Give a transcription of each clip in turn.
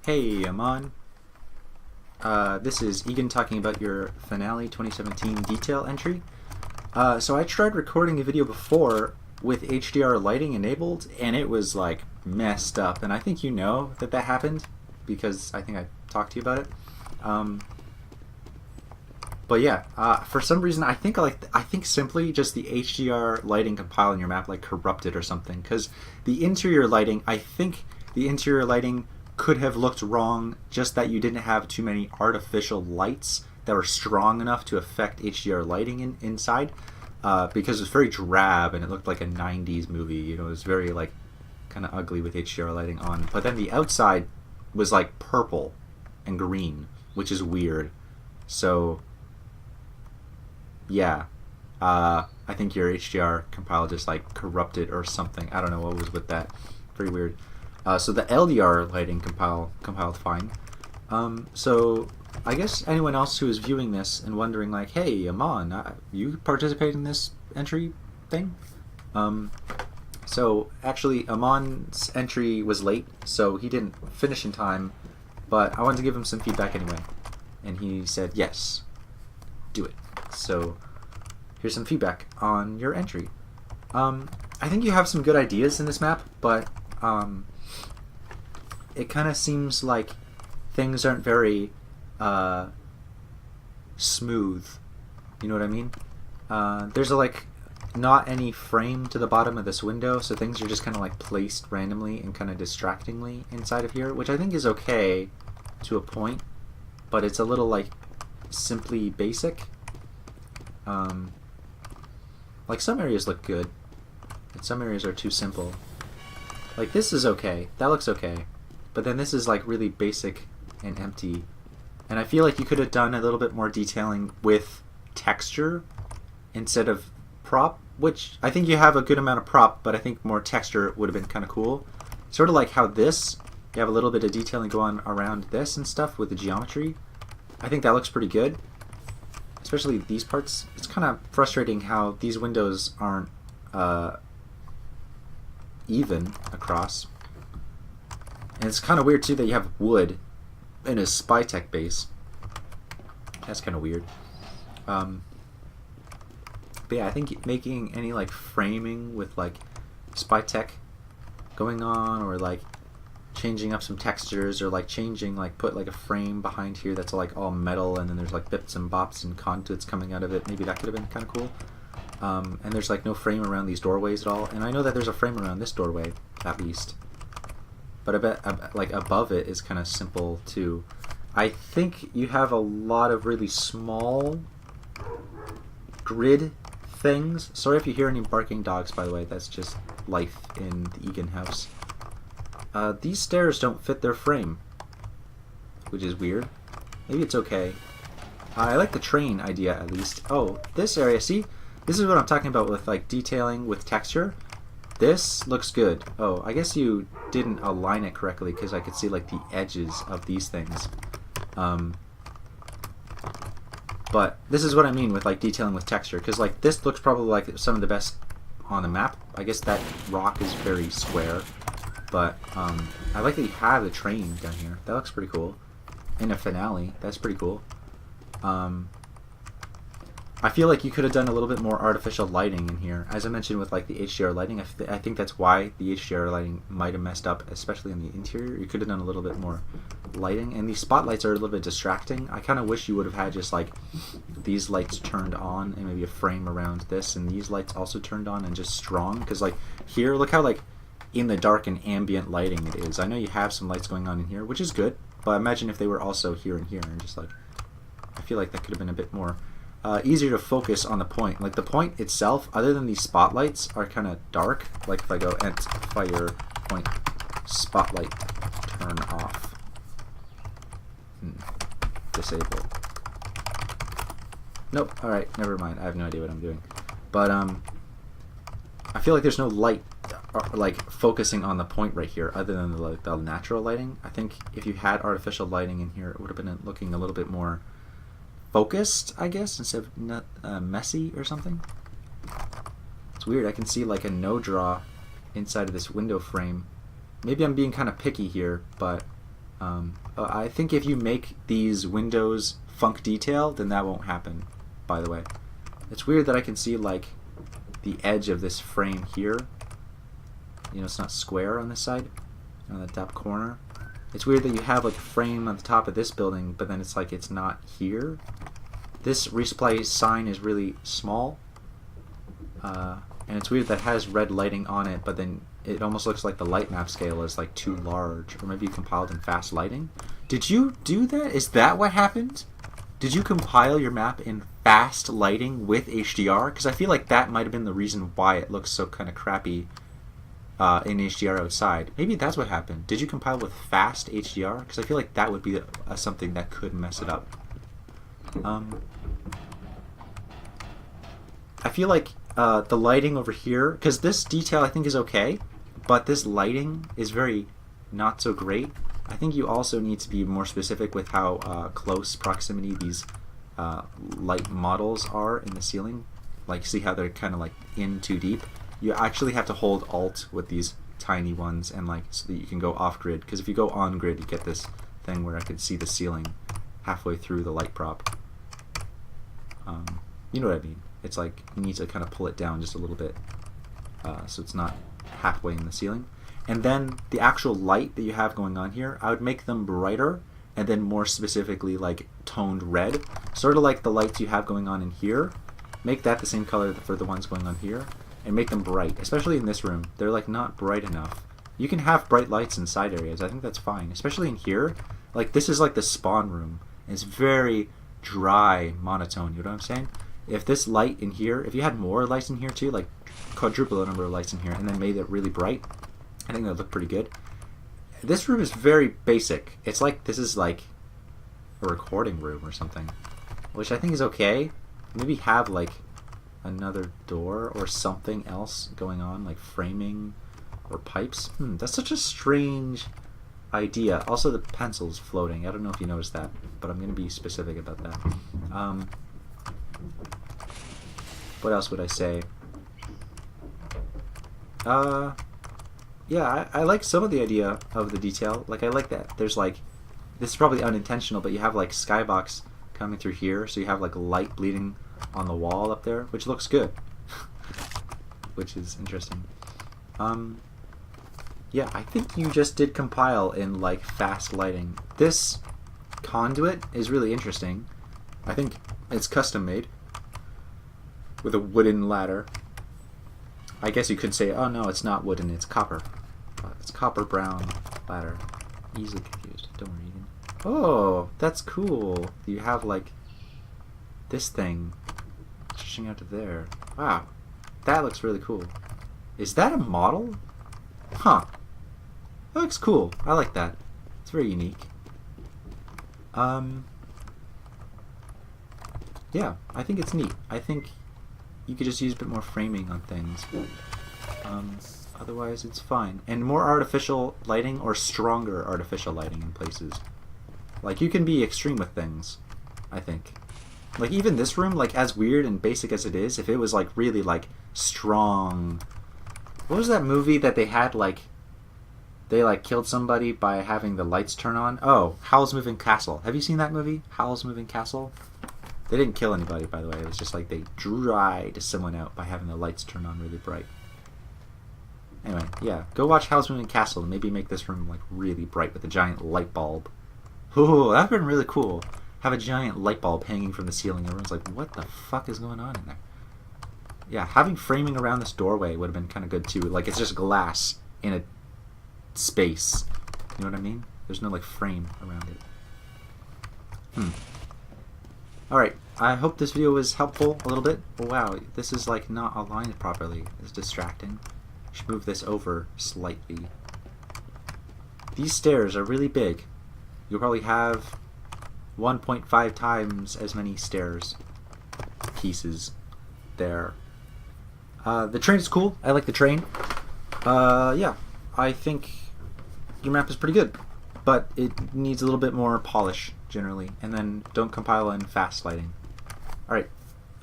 Hey, Aman. This is Egan talking about your Finale 2017 detail entry. So I tried recording a video before with HDR lighting enabled, and it was like messed up. And I think you know that that happened because I think I talked to you about it. But yeah, for some reason I think simply just the HDR lighting compile in your map like corrupted or something. Because the interior lighting, I think the interior lighting could have looked wrong, just that you didn't have too many artificial lights that were strong enough to affect HDR lighting inside, because it was very drab and it looked like a 90s movie. You know, it was very like kind of ugly with HDR lighting on. But then the outside was like purple and green, which is weird. So yeah, I think your HDR compile just like corrupted or something. I don't know what was with that. Very weird. So the LDR lighting compiled fine. So I guess anyone else who is viewing this and wondering like, hey, Aman, you participate in this entry thing? So actually Aman's entry was late, so he didn't finish in time, but I wanted to give him some feedback anyway. And he said, yes, do it. So here's some feedback on your entry. I think you have some good ideas in this map, but it kind of seems like things aren't very smooth. You know what I mean? There's like not any frame to the bottom of this window, so things are just kind of like placed randomly and kind of distractingly inside of here, which I think is okay to a point, but it's a little like simply basic. Like some areas look good, and some areas are too simple. Like this is okay, that looks okay. But then this is like really basic and empty. And I feel like you could have done a little bit more detailing with texture instead of prop, which I think you have a good amount of prop, but I think more texture would have been kind of cool. Sort of like how this, you have a little bit of detailing going around this and stuff with the geometry. I think that looks pretty good. Especially these parts. It's kind of frustrating how these windows aren't even across. And it's kind of weird too that you have wood in a Spytek base. That's kind of weird. But yeah, I think making any like framing with like Spytek going on, or like changing up some textures, or like changing, like put like a frame behind here that's like all metal, and then there's like bips and bops and conduits coming out of it. Maybe that could have been kind of cool. And there's like no frame around these doorways at all. And I know that there's a frame around this doorway at least. But I bet like above it is kind of simple too. I think you have a lot of really small grid things. Sorry if you hear any barking dogs, by the way. That's just life in the Egan house. These stairs don't fit their frame, which is weird. Maybe it's okay. I like the train idea at least. Oh, this area, see? This is what I'm talking about with like detailing with texture. This looks good. Oh, I guess you didn't align it correctly because I could see like the edges of these things. But this is what I mean with like detailing with texture, because like this looks probably like some of the best on the map. I guess that rock is very square, but I like that you have the train down here. That looks pretty cool. In a finale, that's pretty cool. I feel like you could have done a little bit more artificial lighting in here. As I mentioned with like the HDR lighting, I think that's why the HDR lighting might have messed up, especially in the interior. You could have done a little bit more lighting. And these spotlights are a little bit distracting. I kind of wish you would have had just like these lights turned on and maybe a frame around this, and these lights also turned on and just strong. Because like here, look how like in the dark and ambient lighting it is. I know you have some lights going on in here, which is good. But imagine if they were also here and here, and just like, I feel like that could have been a bit more easier to focus on the point. Like the point itself, other than these spotlights, are kind of dark. Like if I go ent fire point spotlight turn off, disable. Nope. All right, never mind. I have no idea what I'm doing. But I feel like there's no light like focusing on the point right here, other than the natural lighting. I think if you had artificial lighting in here, it would have been looking a little bit more focused, I guess, instead of not messy or something. It's weird. I can see like a no-draw inside of this window frame. Maybe I'm being kind of picky here, but I think if you make these windows funk detail, then that won't happen, by the way. It's weird that I can see, like, the edge of this frame here. You know, it's not square on this side, on the top corner. It's weird that you have, like, a frame on the top of this building, but then it's like it's not here. This resupply sign is really small. And it's weird that it has red lighting on it, but then it almost looks like the light map scale is like too large. Or maybe you compiled in fast lighting. Did you do that? Is that what happened? Did you compile your map in fast lighting with HDR? Because I feel like that might have been the reason why it looks so kind of crappy in HDR outside. Maybe that's what happened. Did you compile with fast HDR? Because I feel like that would be something that could mess it up. I feel like the lighting over here, because this detail I think is okay, but this lighting is very not so great. I think you also need to be more specific with how close proximity these light models are in the ceiling. Like, see how they're kind of like in too deep? You actually have to hold Alt with these tiny ones, and like so that you can go off grid. Because if you go on grid, you get this thing where I can see the ceiling halfway through the light prop. You know what I mean? It's like you need to kind of pull it down just a little bit so it's not halfway in the ceiling. And then the actual light that you have going on here, I would make them brighter and then more specifically like toned red. Sort of like the lights you have going on in here. Make that the same color for the ones going on here and make them bright, especially in this room. They're like not bright enough. You can have bright lights in side areas. I think that's fine, especially in here. Like this is like the spawn room. It's very dry, monotone, you know what I'm saying? If this light in here, if you had more lights in here too, like quadruple the number of lights in here and then made it really bright, I think that would look pretty good. This room is very basic. It's like this is like a recording room or something, which I think is okay. Maybe have like another door or something else going on, like framing or pipes. That's such a strange idea. Also, the pencil's floating. I don't know if you noticed that, but I'm going to be specific about that. What else would I say? Yeah, I like some of the idea of the detail. Like, I like that. There's like, this is probably unintentional, but you have like skybox coming through here, so you have like light bleeding on the wall up there, which looks good. Which is interesting. Yeah, I think you just did compile in like fast lighting. This conduit is really interesting. I think it's custom made with a wooden ladder. I guess you could say, oh no, it's not wooden, it's copper. It's copper brown ladder. Easily confused. Don't worry, Egan. Oh, that's cool. You have like this thing stretching out to there. Wow, that looks really cool. Is that a model? Huh. That looks cool. I like that. It's very unique. Yeah, I think it's neat. I think you could just use a bit more framing on things. Otherwise, it's fine. And more artificial lighting or stronger artificial lighting in places. Like, you can be extreme with things, I think. Like, even this room, like, as weird and basic as it is, if it was, like, really, like, strong... What was that movie that they had, like... They, like, killed somebody by having the lights turn on? Oh, Howl's Moving Castle. Have you seen that movie? Howl's Moving Castle? They didn't kill anybody, by the way. It was just like they dried someone out by having the lights turn on really bright. Anyway, yeah. Go watch Howl's Moving Castle and maybe make this room, like, really bright with a giant light bulb. Ooh, that would have been really cool. Have a giant light bulb hanging from the ceiling. Everyone's like, what the fuck is going on in there? Yeah, having framing around this doorway would have been kind of good, too. Like, it's just glass in a space. You know what I mean? There's no, like, frame around it. Alright, I hope this video was helpful a little bit. Oh, wow, this is, like, not aligned properly. It's distracting. I should move this over slightly. These stairs are really big. You'll probably have 1.5 times as many stairs pieces there. The train is cool. I like the train. Yeah, I think your map is pretty good, but it needs a little bit more polish generally, and then don't compile in fast lighting. Alright,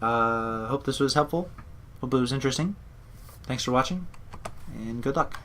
hope this was helpful. Hope it was interesting. Thanks for watching, and good luck.